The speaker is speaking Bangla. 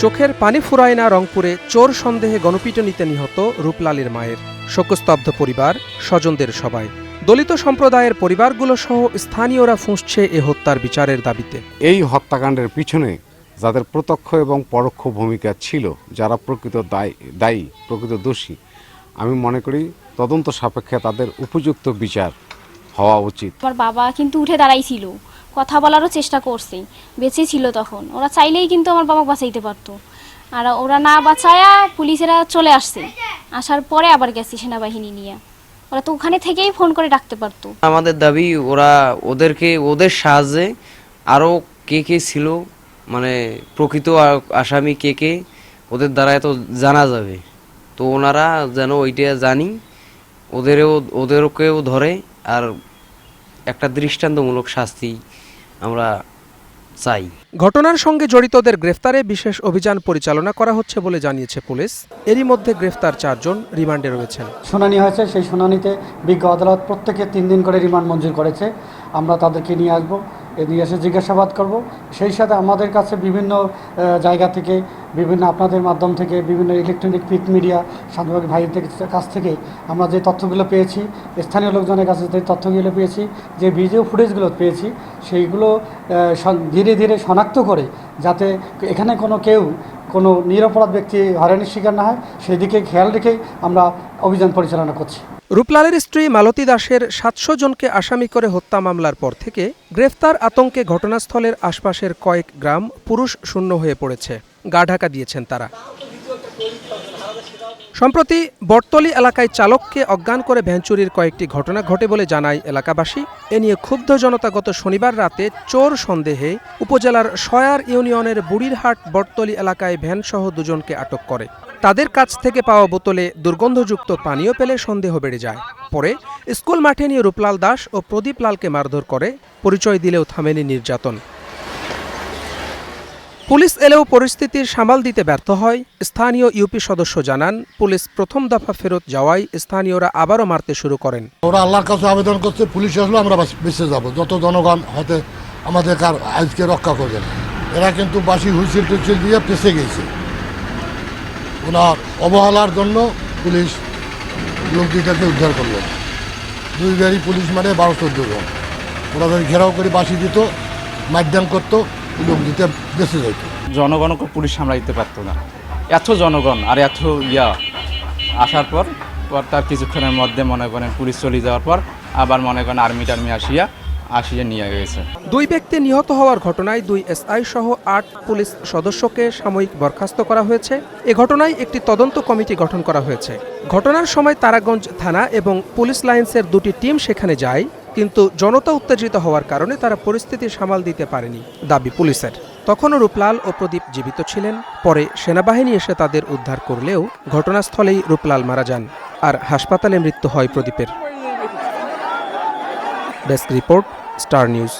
চোখের পানি ফুরায় না রংপুরে চোর সন্দেহে গণপিটুনিতে নিহত রূপলালের মায়ের। শোকস্তব্ধ পরিবার, স্বজনদের সবাই। দলিত সম্প্রদায়ের পরিবারগুলো সহ স্থানীয়রা ফুঁসছে এ হত্যার বিচারের দাবিতে। এই হত্যাকাণ্ডের পিছনে যাদের প্রত্যক্ষ এবং পরোক্ষ ভূমিকা ছিল, যারা প্রকৃত দায়ী, প্রকৃত দোষী, আমি মনে করি তদন্ত সাপেক্ষে তাদের উপযুক্ত বিচার হওয়া উচিত। আমার বাবা কিন্তু উঠে দাঁড়াইছিল, কথা বলারও চেষ্টা করছে, বেঁচে ছিল তখন। ওরা চাইলেই কিন্তু আমার বাবা বাঁচাইতে পারতো, আর ওরা না বাঁচায়া পুলিশেরা চলে আসছে। আসার পরে আবার গেছে সেনাবাহিনী নিয়ে। ওরা তো ওখানে থেকেই ফোন করে ডাকতে পারতো। আমাদের দাবি ওদের সাহায্যে আরও কে ছিল, মানে প্রকৃত আসামি কে ওদের দ্বারা তো জানা যাবে। তো ওনারা যেন ওইটা জানি, ওদেরকেও ধরে আর একটা দৃষ্টান্তমূলক শাস্তি আমরা চাই। ঘটনার সঙ্গে জড়িতদের গ্রেফতারে বিশেষ অভিযান পরিচালনা করা হচ্ছে বলে জানিয়েছে পুলিশ। এরই মধ্যে গ্রেফতার 4 জন রিমান্ডে রয়েছেন। শুনানি হয়েছে, সেই শুনানিতে বিজ্ঞ আদালত প্রত্যেকে 3 দিন করে রিমান্ড মঞ্জুর করেছে। আমরা তাদেরকে নিয়ে আসবো, নিয়ে এসে জিজ্ঞাসাবাদ করব। সেই সাথে আমাদের কাছে বিভিন্ন জায়গা থেকে, বিভিন্ন আপনাদের মাধ্যম থেকে, বিভিন্ন ইলেকট্রনিক প্রিন্ট মিডিয়া, সাংবাদিক ভাইদের কাছ থেকে আমরা যে তথ্যগুলো পেয়েছি, স্থানীয় লোকজনের কাছে যে তথ্যগুলো পেয়েছি, যে ভিডিও ফুটেজগুলো পেয়েছি, সেইগুলো ধীরে ধীরে শনাক্ত করে যাতে এখানে কোনো নিরপরাধ ব্যক্তি হয়রানির শিকার না হয়, সেই দিকে খেয়াল রেখেই আমরা অভিযান পরিচালনা করছি। রূপলালের স্ত্রী মালতী দাসের 700 জনকে আসামি করে হত্যা মামলার পর থেকে গ্রেফতার আতঙ্কে ঘটনাস্থলের আশপাশের কয়েক গ্রাম পুরুষ শূন্য হয়ে পড়েছে। গা ঢাকা দিয়েছেন তারা। সম্প্রতি বটতলী এলাকায় চালককে অজ্ঞান করে ভ্যান চুরির কয়েকটি ঘটনা ঘটে বলে জানায় এলাকাবাসী। এ নিয়ে ক্ষুব্ধ জনতা গত শনিবার রাতে চোর সন্দেহে উপজেলার সয়ার ইউনিয়নের বুড়িরহাট বটতলী এলাকায় ভ্যানসহ 2 জনকে আটক করে। তাদের কাছ থেকে পাওয়া বোতলে দুর্গন্ধযুক্ত পানীয় পেলে সন্দেহ বেড়ে যায়। পরে স্কুল মাঠে নিয়ে রূপলাল দাস ও প্রদীপ লালকে মারধর করে। পরিচয় দিলেও থামেনি নির্যাতন। পুলিশ এলেও পরিস্থিতির সামাল দিতে ব্যর্থ হয়। স্থানীয় ইউপি সদস্য জানান, পুলিশ প্রথম দফা ফেরত যাওয়ায় স্থানীয়রা আবারও মারতে শুরু করেন। ওরা আল্লাহর কাছে আবেদন করছে, পুলিশ আসলে আমরা বেঁচে যাব, যত জনগণ হতে আমাদের আজকে রক্ষা করবেন। এরা কিন্তু বাসি হুইসিল টুইসিল দিয়ে পেছে গেছে। ওনার অবহেলার জন্য পুলিশ লোক দুইটাকে উদ্ধার করলো। 2 গাড়ি পুলিশ, মানে 12-14 জন। ওরা যদি ঘেরাও করে বাসি দিত, মারদান করতো, লোক দিতে বেঁচে যেত। জনগণকে পুলিশ সামলা দিতে পারতো না। এত জনগণ আর এত আসার পর তার কিছুক্ষণের মধ্যে মনে করেন পুলিশ চলে যাওয়ার পর আবার মনে করেন আর্মি টার্মি আসিয়ে নিয়ে গেছে। 2 ব্যক্তি নিহত হওয়ার ঘটনায় 2 এসআই সহ 8 পুলিশ সদস্যকে সাময়িক বরখাস্ত করা হয়েছে। এ ঘটনায় একটি তদন্ত কমিটি গঠন করা হয়েছে। ঘটনার সময় তারাগঞ্জ থানা এবং পুলিশ লাইন্সের 2টি টিম সেখানে যায়, কিন্তু জনতা উত্তেজিত হওয়ার কারণে তারা পরিস্থিতি সামাল দিতে পারেনি, দাবি পুলিশের। তখনও রূপলাল ও প্রদীপ জীবিত ছিলেন। পরে সেনাবাহিনী এসে তাদের উদ্ধার করলেও ঘটনাস্থলেই রূপলাল মারা যান, আর হাসপাতালে মৃত্যু হয় প্রদীপের। Desk report, star news.